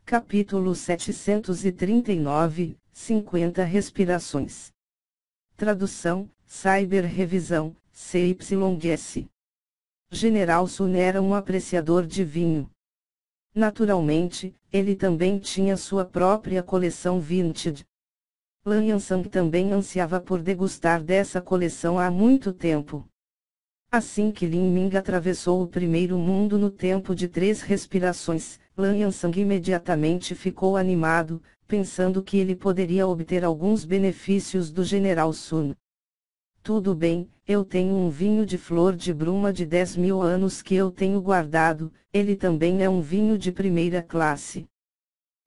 Capítulo 739, 50 respirações. Tradução, Cyber Revisão, CYS. General Sun era um apreciador de vinho. Naturalmente, ele também tinha sua própria coleção vintage. Lan Yansang também ansiava por degustar dessa coleção há muito tempo. Assim que Lin Ming atravessou o primeiro mundo no tempo de 3 respirações, Lan Yansang imediatamente ficou animado, pensando que ele poderia obter alguns benefícios do General Sun. Tudo bem, eu tenho um vinho de flor de bruma de 10.000 anos que eu tenho guardado, ele também é um vinho de primeira classe.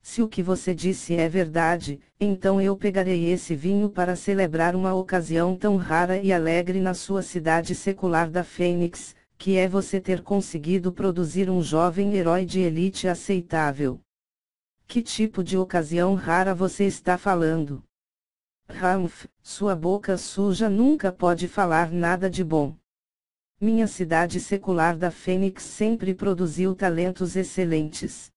Se o que você disse é verdade, então eu pegarei esse vinho para celebrar uma ocasião tão rara e alegre na sua cidade secular da Fênix, que é você ter conseguido produzir um jovem herói de elite aceitável. Que tipo de ocasião rara você está falando? Ramph, sua boca suja nunca pode falar nada de bom. Minha cidade secular da Fênix sempre produziu talentos excelentes.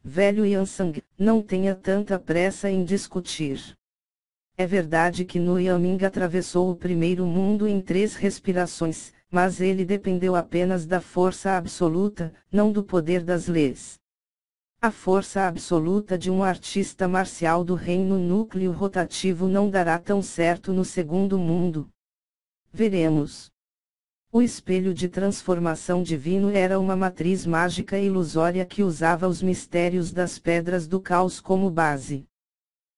Velho Yansang, não tenha tanta pressa em discutir. É verdade que Nu Yaming atravessou o primeiro mundo em 3 respirações, mas ele dependeu apenas da força absoluta, não do poder das leis. A força absoluta de um artista marcial do reino núcleo rotativo não dará tão certo no segundo mundo. Veremos. O espelho de transformação divino era uma matriz mágica ilusória que usava os mistérios das pedras do caos como base.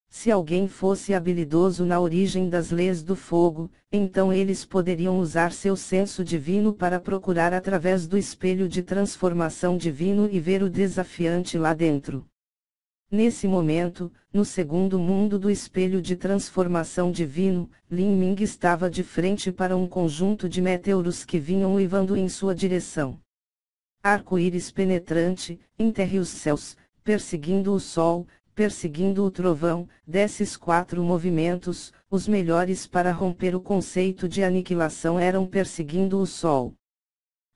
Se alguém fosse habilidoso na origem das leis do fogo, então eles poderiam usar seu senso divino para procurar através do espelho de transformação divino e ver o desafiante lá dentro. Nesse momento, no segundo mundo do espelho de transformação divino, Lin Ming estava de frente para um conjunto de meteoros que vinham uivando em sua direção. Arco-íris penetrante, enterre os céus, perseguindo o sol, perseguindo o trovão, desses 4 movimentos, os melhores para romper o conceito de aniquilação eram perseguindo o sol.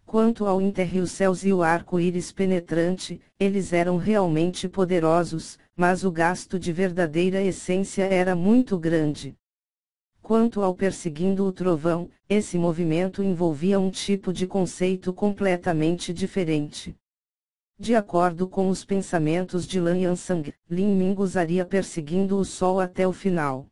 Quanto ao enterre os céus e o arco-íris penetrante, eles eram realmente poderosos, mas o gasto de verdadeira essência era muito grande. Quanto ao perseguindo o trovão, esse movimento envolvia um tipo de conceito completamente diferente. De acordo com os pensamentos de Lan Yansang, Lin Ming usaria perseguindo o sol até o final.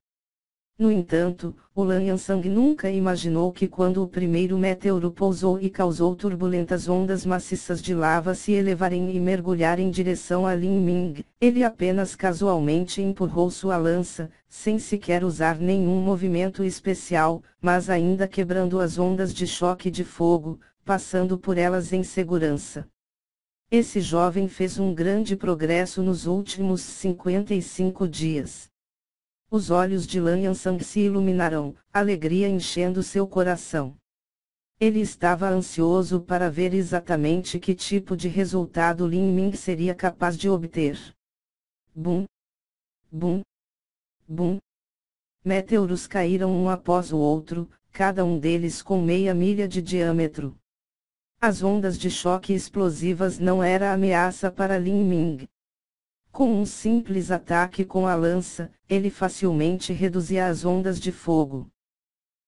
No entanto, o Lan Yansang nunca imaginou que quando o primeiro meteoro pousou e causou turbulentas ondas maciças de lava se elevarem e mergulhar em direção a Lin Ming, ele apenas casualmente empurrou sua lança, sem sequer usar nenhum movimento especial, mas ainda quebrando as ondas de choque de fogo, passando por elas em segurança. Esse jovem fez um grande progresso nos últimos 55 dias. Os olhos de Lan Yansang se iluminaram, alegria enchendo seu coração. Ele estava ansioso para ver exatamente que tipo de resultado Lin Ming seria capaz de obter. Bum! Bum! Bum! Meteoros caíram um após o outro, cada um deles com meia milha de diâmetro. As ondas de choque explosivas não era ameaça para Lin Ming. Com um simples ataque com a lança, ele facilmente reduzia as ondas de fogo.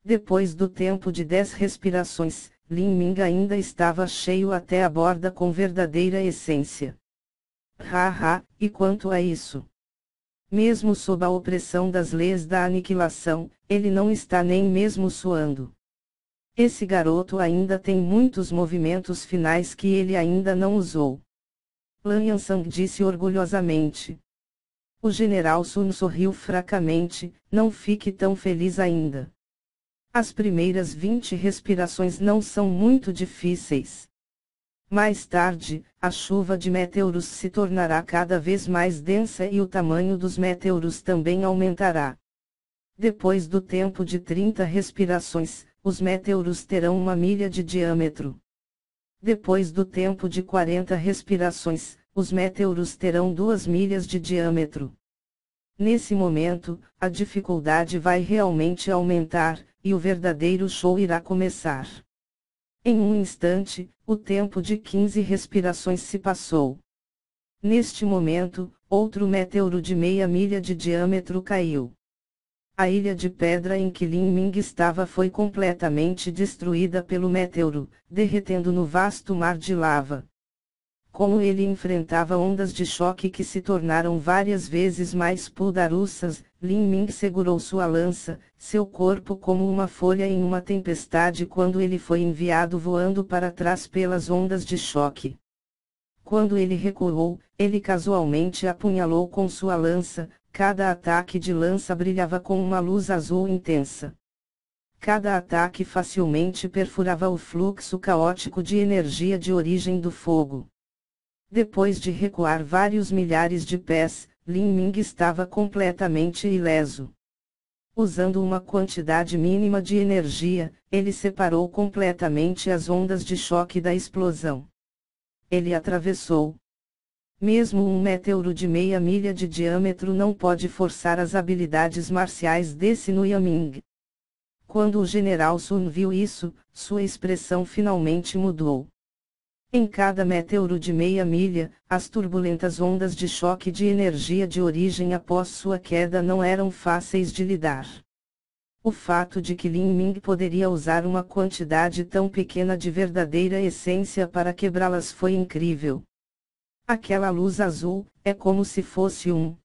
Depois do tempo de 10 respirações, Lin Ming ainda estava cheio até a borda com verdadeira essência. E quanto a isso? Mesmo sob a opressão das leis da aniquilação, ele não está nem mesmo suando. Esse garoto ainda tem muitos movimentos finais que ele ainda não usou. Lan Yansang disse orgulhosamente. O General Sun sorriu fracamente, não fique tão feliz ainda. As primeiras 20 respirações não são muito difíceis. Mais tarde, a chuva de meteoros se tornará cada vez mais densa e o tamanho dos meteoros também aumentará. Depois do tempo de 30 respirações, os meteoros terão 1 milha de diâmetro. Depois do tempo de 40 respirações, os meteoros terão 2 milhas de diâmetro. Nesse momento, a dificuldade vai realmente aumentar, e o verdadeiro show irá começar. Em um instante, o tempo de 15 respirações se passou. Neste momento, outro meteoro de meia milha de diâmetro caiu. A ilha de pedra em que Lin Ming estava foi completamente destruída pelo meteoro, derretendo no vasto mar de lava. Como ele enfrentava ondas de choque que se tornaram várias vezes mais poderosas, Lin Ming segurou sua lança, seu corpo como uma folha em uma tempestade quando ele foi enviado voando para trás pelas ondas de choque. Quando ele recuou, ele casualmente apunhalou com sua lança, cada ataque de lança brilhava com uma luz azul intensa. Cada ataque facilmente perfurava o fluxo caótico de energia de origem do fogo. Depois de recuar vários milhares de pés, Lin Ming estava completamente ileso. Usando uma quantidade mínima de energia, ele separou completamente as ondas de choque da explosão. Ele atravessou. Mesmo um meteoro de meia milha de diâmetro não pode forçar as habilidades marciais desse Nuya Ming. Quando o General Sun viu isso, sua expressão finalmente mudou. Em cada meteoro de meia milha, as turbulentas ondas de choque de energia de origem após sua queda não eram fáceis de lidar. O fato de que Lin Ming poderia usar uma quantidade tão pequena de verdadeira essência para quebrá-las foi incrível. Aquela luz azul, é como se fosse um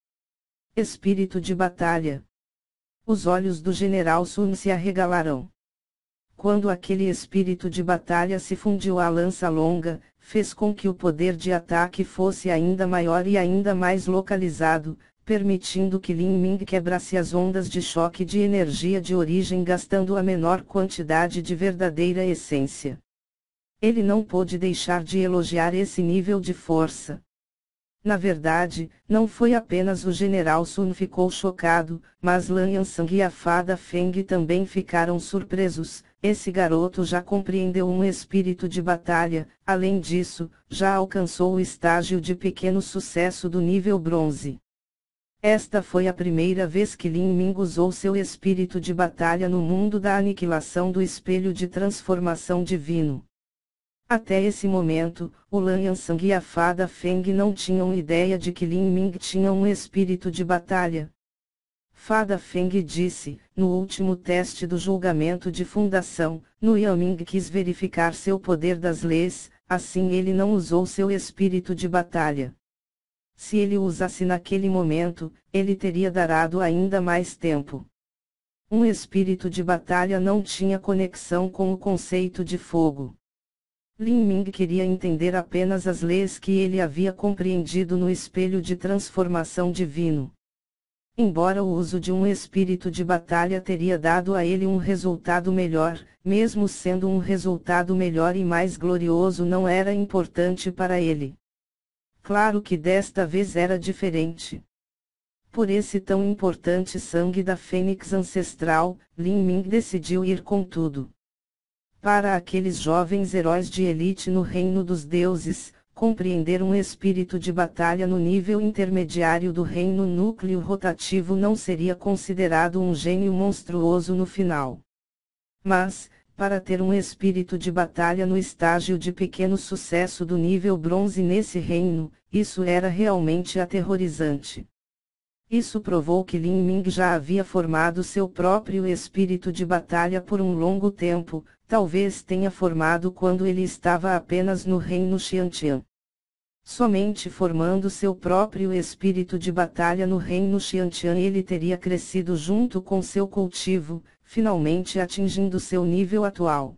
espírito de batalha. Os olhos do General Sun se arregalaram. Quando aquele espírito de batalha se fundiu à lança longa, fez com que o poder de ataque fosse ainda maior e ainda mais localizado, permitindo que Lin Ming quebrasse as ondas de choque de energia de origem gastando a menor quantidade de verdadeira essência. Ele não pôde deixar de elogiar esse nível de força. Na verdade, não foi apenas o General Sun ficou chocado, mas Lan Yansang e a fada Feng também ficaram surpresos. Esse garoto já compreendeu um espírito de batalha, além disso, já alcançou o estágio de pequeno sucesso do nível bronze. Esta foi a primeira vez que Lin Ming usou seu espírito de batalha no mundo da aniquilação do espelho de transformação divino. Até esse momento, o Lan Yansang e a fada Feng não tinham ideia de que Lin Ming tinha um espírito de batalha. Fada Feng disse, no último teste do julgamento de fundação, Nuya Ming quis verificar seu poder das leis, assim ele não usou seu espírito de batalha. Se ele o usasse naquele momento, ele teria darado ainda mais tempo. Um espírito de batalha não tinha conexão com o conceito de fogo. Lin Ming queria entender apenas as leis que ele havia compreendido no espelho de transformação divino. Embora o uso de um espírito de batalha teria dado a ele um resultado melhor, mesmo sendo um resultado melhor e mais glorioso não era importante para ele. Claro que desta vez era diferente. Por esse tão importante sangue da fênix ancestral, Lin Ming decidiu ir com tudo. Para aqueles jovens heróis de elite no reino dos deuses, compreender um espírito de batalha no nível intermediário do reino núcleo rotativo não seria considerado um gênio monstruoso no final. Mas, para ter um espírito de batalha no estágio de pequeno sucesso do nível bronze nesse reino, isso era realmente aterrorizante. Isso provou que Lin Ming já havia formado seu próprio espírito de batalha por um longo tempo, talvez tenha formado quando ele estava apenas no reino Xiantian. Somente formando seu próprio espírito de batalha no reino Xiantian ele teria crescido junto com seu cultivo, finalmente atingindo seu nível atual.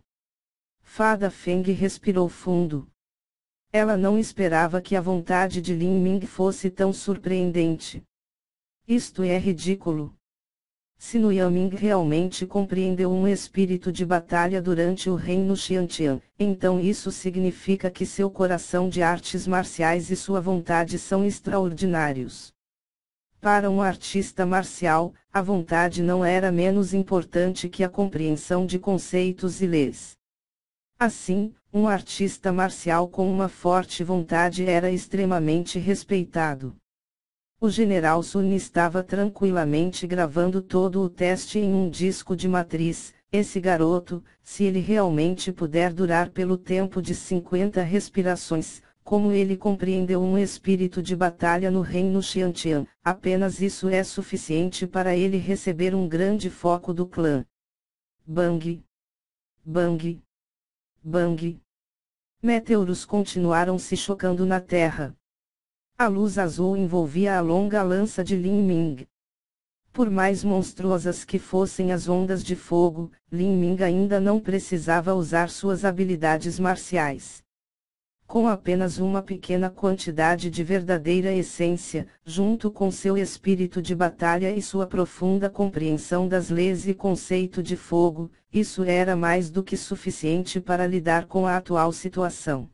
Fada Feng respirou fundo. Ela não esperava que a vontade de Lin Ming fosse tão surpreendente. Isto é ridículo. Se Nuya Ming realmente compreendeu um espírito de batalha durante o reino Xiantian, então isso significa que seu coração de artes marciais e sua vontade são extraordinários. Para um artista marcial, a vontade não era menos importante que a compreensão de conceitos e leis. Assim, um artista marcial com uma forte vontade era extremamente respeitado. O General Sun estava tranquilamente gravando todo o teste em um disco de matriz. Esse garoto, se ele realmente puder durar pelo tempo de 50 respirações, como ele compreendeu um espírito de batalha no reino Xiantian, apenas isso é suficiente para ele receber um grande foco do clã. Bang! Bang! Bang! Meteoros continuaram se chocando na terra. A luz azul envolvia a longa lança de Lin Ming. Por mais monstruosas que fossem as ondas de fogo, Lin Ming ainda não precisava usar suas habilidades marciais. Com apenas uma pequena quantidade de verdadeira essência, junto com seu espírito de batalha e sua profunda compreensão das leis e conceito de fogo, isso era mais do que suficiente para lidar com a atual situação.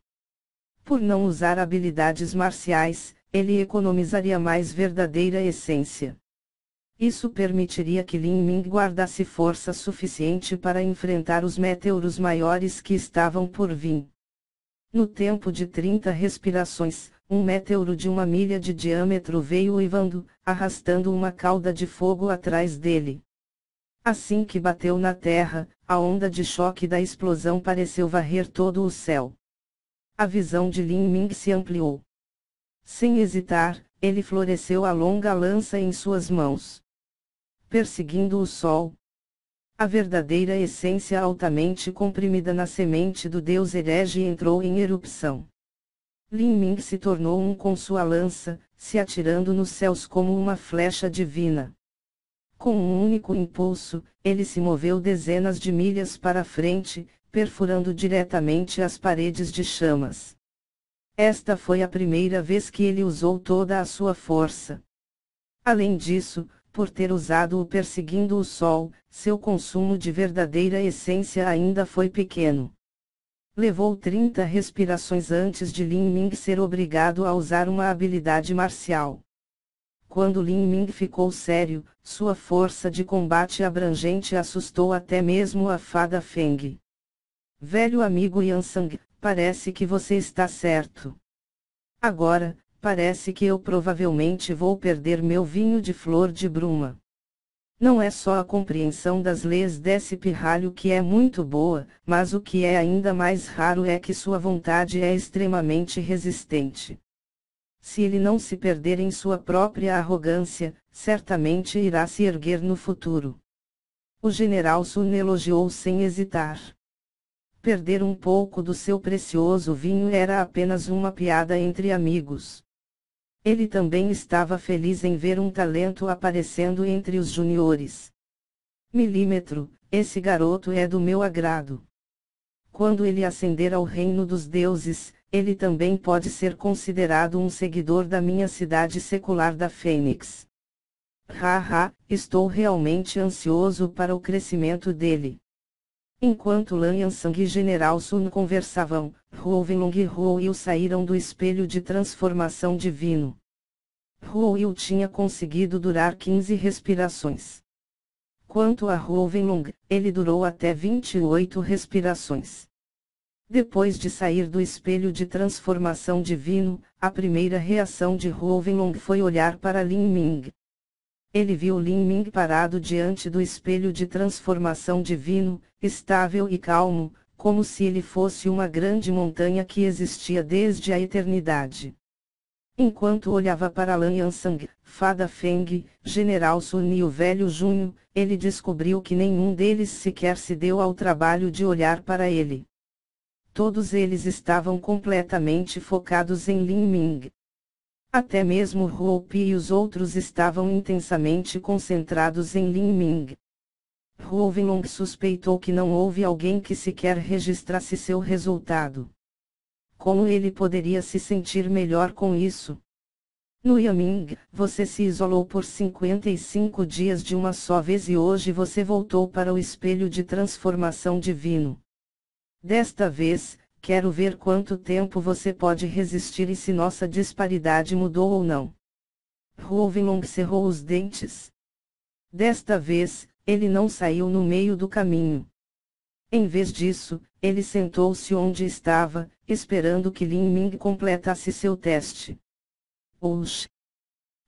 Por não usar habilidades marciais, ele economizaria mais verdadeira essência. Isso permitiria que Lin Ming guardasse força suficiente para enfrentar os meteoros maiores que estavam por vir. No tempo de 30 respirações, um meteoro de 1 milha de diâmetro veio uivando, arrastando uma cauda de fogo atrás dele. Assim que bateu na terra, a onda de choque da explosão pareceu varrer todo o céu. A visão de Lin Ming se ampliou. Sem hesitar, ele floresceu a longa lança em suas mãos. Perseguindo o sol. A verdadeira essência altamente comprimida na semente do deus herege entrou em erupção. Lin Ming se tornou um com sua lança, se atirando nos céus como uma flecha divina. Com um único impulso, ele se moveu dezenas de milhas para frente, perfurando diretamente as paredes de chamas. Esta foi a primeira vez que ele usou toda a sua força. Além disso, por ter usado o perseguindo o sol, seu consumo de verdadeira essência ainda foi pequeno. Levou 30 respirações antes de Lin Ming ser obrigado a usar uma habilidade marcial. Quando Lin Ming ficou sério, sua força de combate abrangente assustou até mesmo a fada Feng. Velho amigo Yansang, parece que você está certo. Agora, parece que eu provavelmente vou perder meu vinho de flor de bruma. Não é só a compreensão das leis desse pirralho que é muito boa, mas o que é ainda mais raro é que sua vontade é extremamente resistente. Se ele não se perder em sua própria arrogância, certamente irá se erguer no futuro. O general Sun elogiou sem hesitar. Perder um pouco do seu precioso vinho era apenas uma piada entre amigos. Ele também estava feliz em ver um talento aparecendo entre os juniores. Milímetro, esse garoto é do meu agrado. Quando ele ascender ao reino dos deuses, ele também pode ser considerado um seguidor da minha cidade secular da Fênix. Haha, estou realmente ansioso para o crescimento dele. Enquanto Lan Yansang e General Sun conversavam, Huo Wenlong e Huo Yu saíram do espelho de transformação divino. Huo Yu tinha conseguido durar 15 respirações. Quanto a Huo Wenlong, ele durou até 28 respirações. Depois de sair do espelho de transformação divino, a primeira reação de Huo Wenlong foi olhar para Lin Ming. Ele viu Lin Ming parado diante do espelho de transformação divino, estável e calmo, como se ele fosse uma grande montanha que existia desde a eternidade. Enquanto olhava para Lan Yansang, Fada Feng, General Sun e o velho Junho, ele descobriu que nenhum deles sequer se deu ao trabalho de olhar para ele. Todos eles estavam completamente focados em Lin Ming. Até mesmo Huo Pi e os outros estavam intensamente concentrados em Lin Ming. Huo Wenlong suspeitou que não houve alguém que sequer registrasse seu resultado. Como ele poderia se sentir melhor com isso? No Yaming, você se isolou por 55 dias de uma só vez e hoje você voltou para o espelho de transformação divino. Desta vez, quero ver quanto tempo você pode resistir e se nossa disparidade mudou ou não. Huo Wenlong cerrou os dentes. Desta vez, ele não saiu no meio do caminho. Em vez disso, ele sentou-se onde estava, esperando que Lin Ming completasse seu teste. Oxi!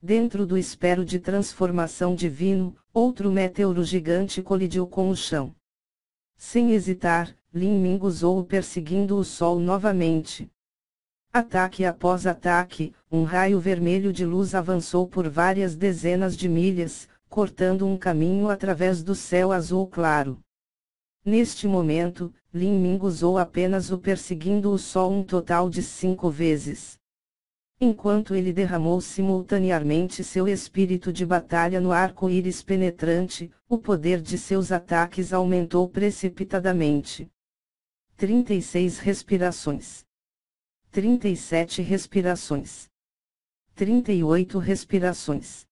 Dentro do espelho de transformação divino, outro meteoro gigante colidiu com o chão. Sem hesitar, Lin Ming usou o perseguindo o sol novamente. Ataque após ataque, um raio vermelho de luz avançou por várias dezenas de milhas, cortando um caminho através do céu azul claro. Neste momento, Lin Ming usou apenas o perseguindo o Sol um total de 5 vezes. Enquanto ele derramou simultaneamente seu espírito de batalha no arco-íris penetrante, o poder de seus ataques aumentou precipitadamente. 36 respirações. 37 respirações. 38 respirações.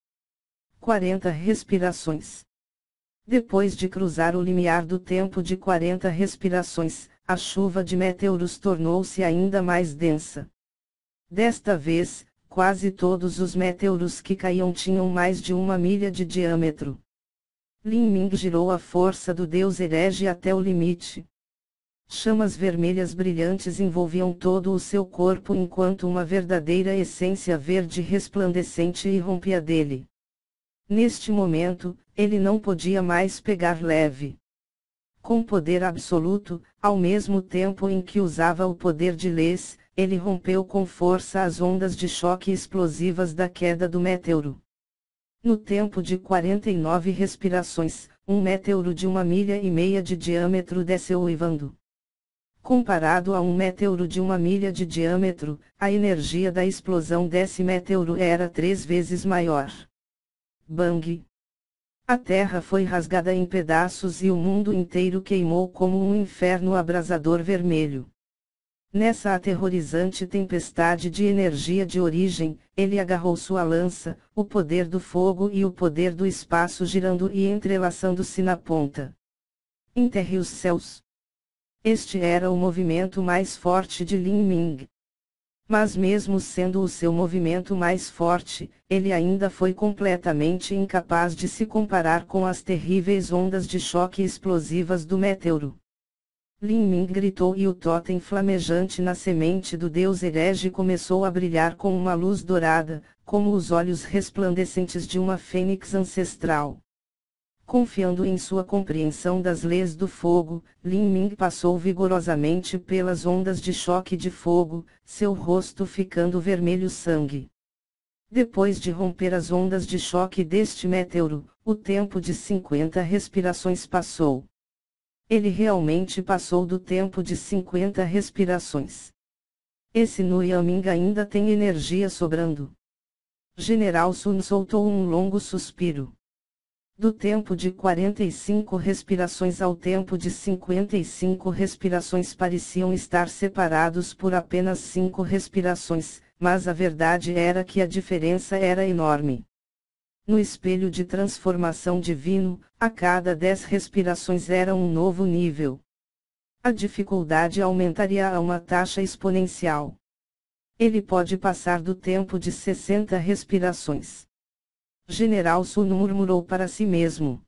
40 respirações. Depois de cruzar o limiar do tempo de 40 respirações, a chuva de meteoros tornou-se ainda mais densa. Desta vez, quase todos os meteoros que caíam tinham mais de 1 milha de diâmetro. Lin Ming girou a força do deus herege até o limite. Chamas vermelhas brilhantes envolviam todo o seu corpo enquanto uma verdadeira essência verde resplandecente irrompia dele. Neste momento, ele não podia mais pegar leve. Com poder absoluto, ao mesmo tempo em que usava o poder de Lez, ele rompeu com força as ondas de choque explosivas da queda do meteoro. No tempo de 49 respirações, um meteoro de 1,5 milha de diâmetro desceu uivando. Comparado a um meteoro de 1 milha de diâmetro, a energia da explosão desse meteoro era 3 vezes maior. Bang! A terra foi rasgada em pedaços e o mundo inteiro queimou como um inferno abrasador vermelho. Nessa aterrorizante tempestade de energia de origem, ele agarrou sua lança, o poder do fogo e o poder do espaço girando e entrelaçando-se na ponta. Enterre os céus. Este era o movimento mais forte de Lin Ming. Mas mesmo sendo o seu movimento mais forte, ele ainda foi completamente incapaz de se comparar com as terríveis ondas de choque explosivas do meteoro. Lin Ming gritou e o totem flamejante na semente do deus herege começou a brilhar com uma luz dourada, como os olhos resplandecentes de uma fênix ancestral. Confiando em sua compreensão das leis do fogo, Lin Ming passou vigorosamente pelas ondas de choque de fogo, seu rosto ficando vermelho sangue. Depois de romper as ondas de choque deste meteoro, o tempo de 50 respirações passou. Ele realmente passou do tempo de 50 respirações. Esse Nuyaming ainda tem energia sobrando. General Sun soltou um longo suspiro. Do tempo de 45 respirações ao tempo de 55 respirações pareciam estar separados por apenas 5 respirações, mas a verdade era que a diferença era enorme. No espelho de transformação divino, a cada 10 respirações era um novo nível. A dificuldade aumentaria a uma taxa exponencial. Ele pode passar do tempo de 60 respirações. General Sun murmurou para si mesmo.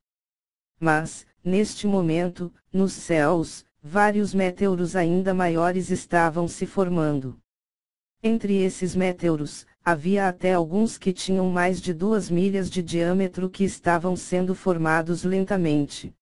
Mas, neste momento, nos céus, vários meteoros ainda maiores estavam se formando. Entre esses meteoros, havia até alguns que tinham mais de 2 milhas de diâmetro que estavam sendo formados lentamente.